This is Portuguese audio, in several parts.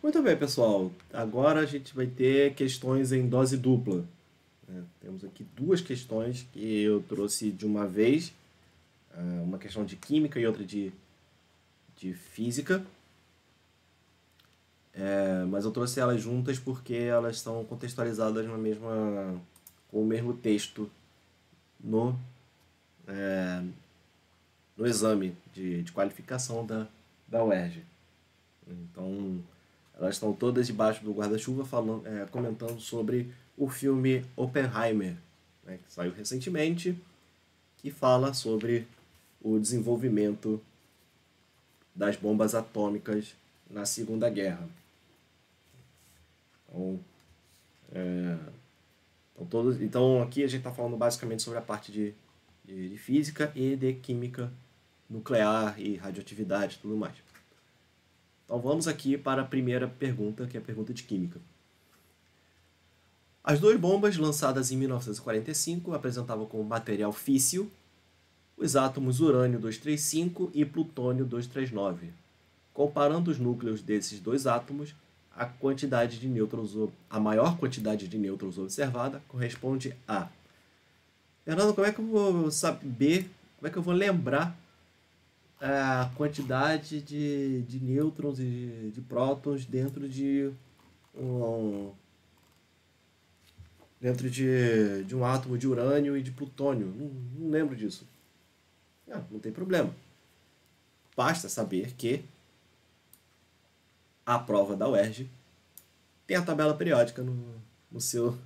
Muito bem, pessoal. Agora a gente vai ter questões em dose dupla, né? Temos aqui duas questões que eu trouxe de uma vez, uma questão de química e outra de física, mas eu trouxe elas juntas porque elas estão contextualizadas com o mesmo texto no, no exame de qualificação da UERJ. Então, elas estão todas debaixo do guarda-chuva comentando sobre o filme Oppenheimer, né, que saiu recentemente, que fala sobre o desenvolvimento das bombas atômicas na Segunda Guerra. Então, então aqui a gente está falando basicamente sobre a parte de física e de química nuclear e radioatividade e tudo mais. Então vamos aqui para a primeira pergunta, que é a pergunta de química. As duas bombas lançadas em 1945 apresentavam como material físsil os átomos urânio-235 e plutônio-239. Comparando os núcleos desses dois átomos, a maior quantidade de nêutrons observada corresponde a... Fernando, como é que eu vou saber, como é que eu vou lembrar a quantidade de nêutrons e de prótons um, dentro de um átomo de urânio e de plutônio? Não lembro disso. Não tem problema. Basta saber que a prova da UERJ tem a tabela periódica no seu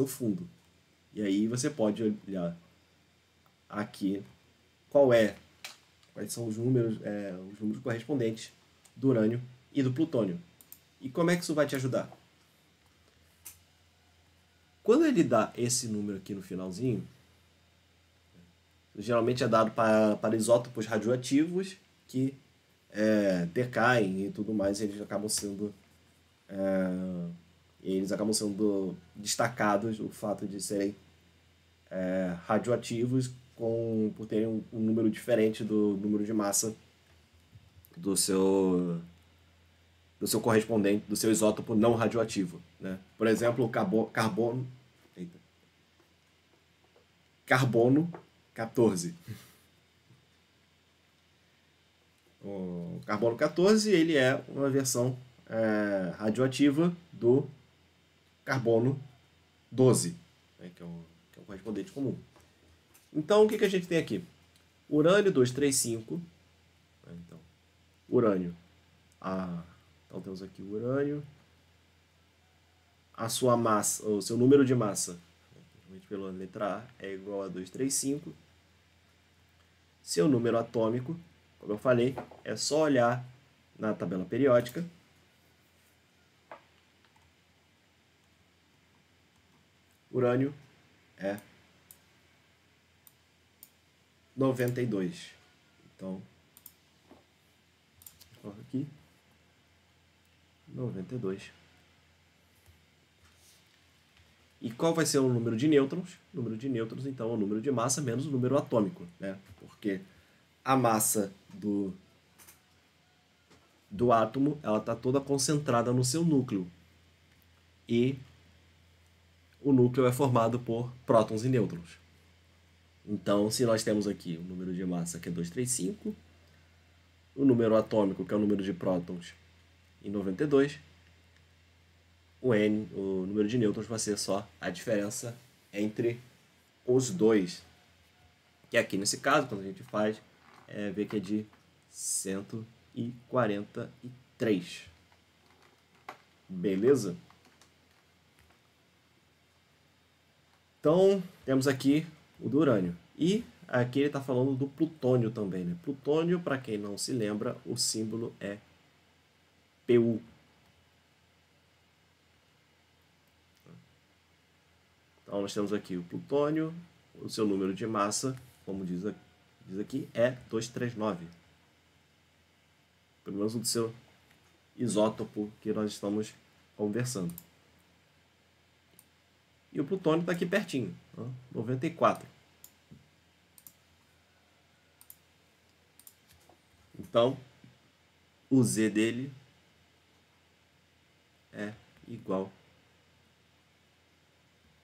fundo. E aí você pode olhar aqui quais são os números correspondentes do urânio e do plutônio. E como é que isso vai te ajudar? Quando ele dá esse número aqui no finalzinho, geralmente é dado para isótopos radioativos que decaem e tudo mais, eles acabam sendo destacados o fato de serem radioativos por terem um número diferente do número de massa do seu correspondente, do seu isótopo não radioativo, né? Por exemplo, o carbono 14. O carbono 14 ele é uma versão radioativa do carbono 12, né, que é o correspondente comum. Então, o que a gente tem aqui? Urânio 235. Então, urânio. Então, temos aqui o urânio. A sua massa, o seu número de massa, pela letra A, é igual a 235. Seu número atômico, como eu falei, é só olhar na tabela periódica. Urânio é 92. Então, aqui 92. E qual vai ser o número de nêutrons? O número de nêutrons, então, é o número de massa menos o número atômico, né? Porque a massa do átomo, ela está toda concentrada no seu núcleo. E o núcleo é formado por prótons e nêutrons. Então, se nós temos aqui o número de massa, que é 235, o número atômico, que é o número de prótons, em 92, o número de nêutrons vai ser só a diferença entre os dois. Que aqui nesse caso, quando a gente faz, vê que é de 143. Beleza? Então, temos aqui o do urânio. E aqui ele está falando do plutônio também, né? Plutônio, para quem não se lembra, o símbolo é Pu. Então, nós temos aqui o plutônio, o seu número de massa, como diz aqui, é 239. Pelo menos o do seu isótopo que nós estamos conversando. E o plutônio está aqui pertinho, 94. Então, o Z dele é igual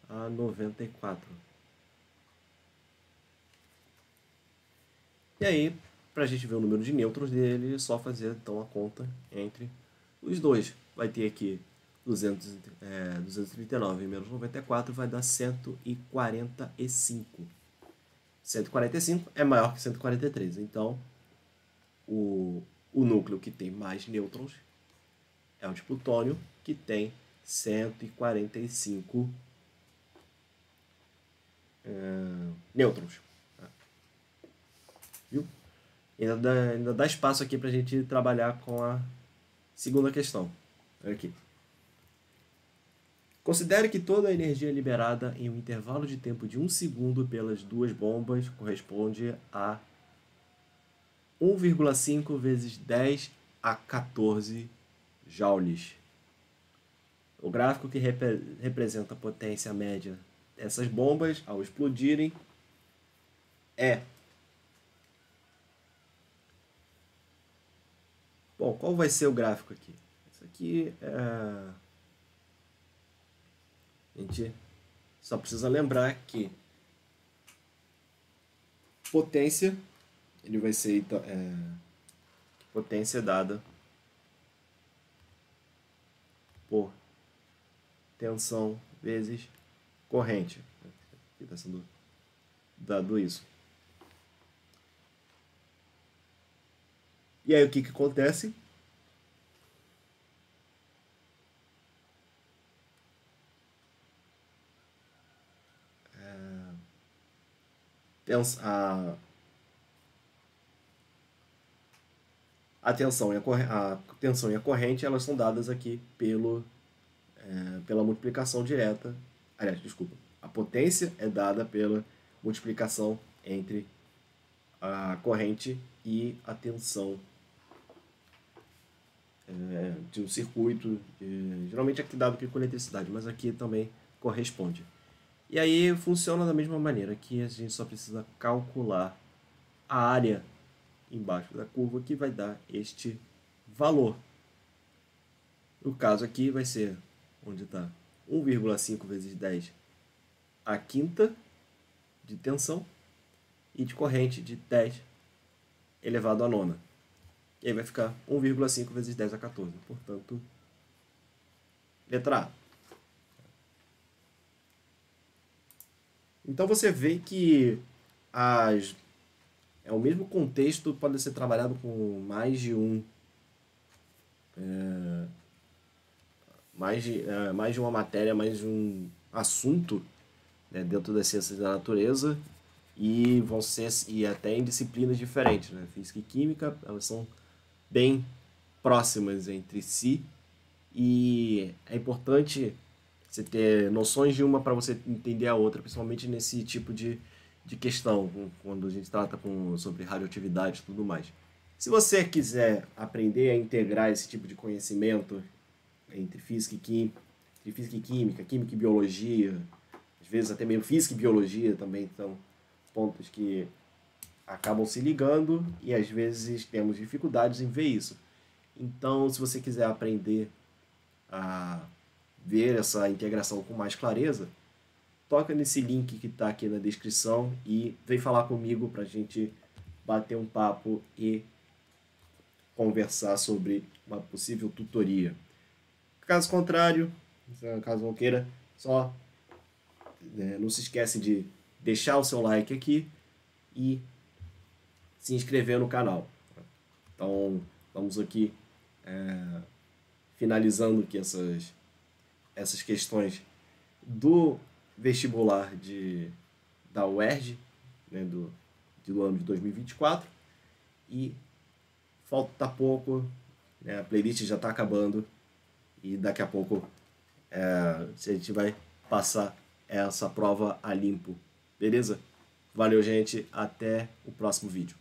a 94. E aí, para a gente ver o número de nêutrons dele, é só fazer então a conta entre os dois. Vai ter aqui 239 menos 94 vai dar 145. 145 é maior que 143. Então, o núcleo que tem mais nêutrons é o de plutônio, que tem 145 nêutrons. Viu? Ainda dá espaço aqui para a gente trabalhar com a segunda questão. Olha aqui. Considere que toda a energia liberada em um intervalo de tempo de 1 segundo pelas duas bombas corresponde a 1,5 vezes 10 a 14 joules. O gráfico que representa a potência média dessas bombas ao explodirem é... Bom, qual vai ser o gráfico aqui? Isso aqui é... A gente só precisa lembrar que potência, ele vai ser potência dada por tensão vezes corrente. Aqui está sendo dado isso. E aí o que acontece? A tensão e a corrente elas são dadas aqui pela multiplicação direta. Aliás, desculpa. A potência é dada pela multiplicação entre a corrente e a tensão de um circuito. Geralmente aqui dado aqui com eletricidade, mas aqui também corresponde. E aí funciona da mesma maneira, que a gente só precisa calcular a área embaixo da curva que vai dar este valor. No caso aqui vai ser onde está 1,5 vezes 10 a quinta de tensão e de corrente de 10 elevado à nona. E aí vai ficar 1,5 vezes 10 a 14. Portanto, letra A. Então você vê que o mesmo contexto pode ser trabalhado com mais de uma matéria, mais de um assunto, né, dentro das ciências da natureza, e vão ser até em disciplinas diferentes, né? Física e química, elas são bem próximas entre si, e é importante você ter noções de uma para você entender a outra, principalmente nesse tipo de questão, quando a gente trata sobre radioatividade e tudo mais. Se você quiser aprender a integrar esse tipo de conhecimento entre física e química, química e biologia, às vezes até mesmo física e biologia também são pontos que acabam se ligando e às vezes temos dificuldades em ver isso. Então, se você quiser aprender a ver essa integração com mais clareza, toca nesse link que está aqui na descrição e vem falar comigo para a gente bater um papo e conversar sobre uma possível tutoria. Caso contrário, caso não queira, só não se esquece de deixar o seu like aqui e se inscrever no canal. Então, vamos aqui finalizando aqui essas questões do vestibular da UERJ, né, do ano de 2024. E falta pouco, né, a playlist já está acabando e daqui a pouco a gente vai passar essa prova a limpo. Beleza? Valeu, gente. Até o próximo vídeo.